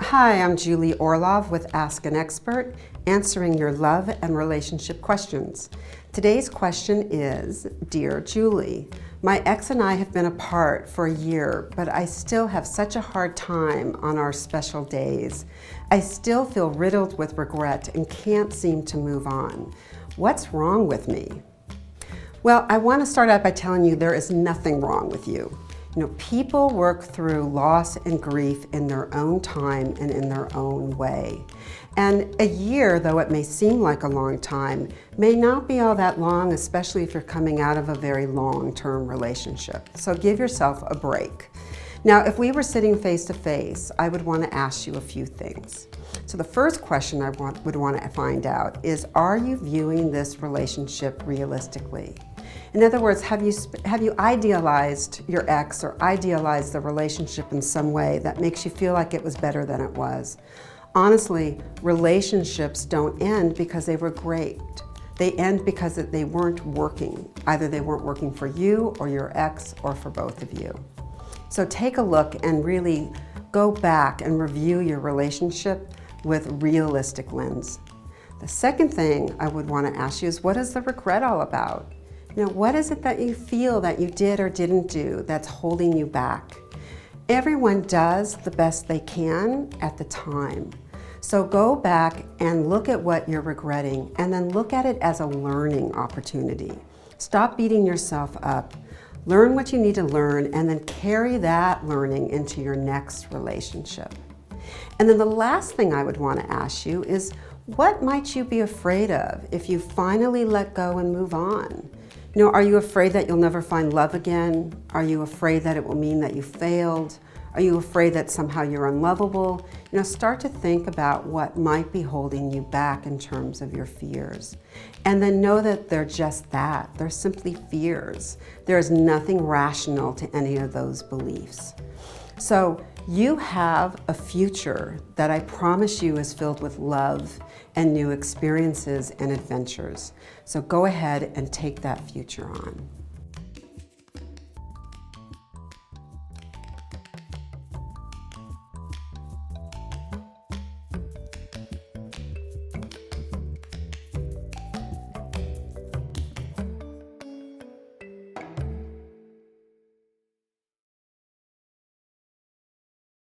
Hi, I'm Julie Orlov with Ask an Expert, answering your love and relationship questions. Today's question is, Dear Julie, my ex and I have been apart for a year, but I still have such a hard time on our special days. I still feel riddled with regret and can't seem to move on. What's wrong with me? Well, I want to start out by telling you there is nothing wrong with you. People work through loss and grief in their own time and in their own way. And a year, though it may seem like a long time, may not be all that long, especially if you're coming out of a very long-term relationship. So give yourself a break. Now, if we were sitting face to face, I would want to ask you a few things. So the first question I would want to find out is, are you viewing this relationship realistically? In other words, have you idealized your ex or idealized the relationship in some way that makes you feel like it was better than it was? Honestly, relationships don't end because they were great. They end because they weren't working. Either they weren't working for you or your ex or for both of you. So take a look and really go back and review your relationship with realistic lens. The second thing I would want to ask you is, what is the regret all about? What is it that you feel that you did or didn't do that's holding you back? Everyone does the best they can at the time. So go back and look at what you're regretting and then look at it as a learning opportunity. Stop beating yourself up. Learn what you need to learn and then carry that learning into your next relationship. And then the last thing I would want to ask you is, what might you be afraid of if you finally let go and move on? Are you afraid that you'll never find love again? Are you afraid that it will mean that you failed? Are you afraid that somehow you're unlovable? Start to think about what might be holding you back in terms of your fears. And then know that they're just that. They're simply fears. There is nothing rational to any of those beliefs. So you have a future that I promise you is filled with love and new experiences and adventures. So go ahead and take that future on.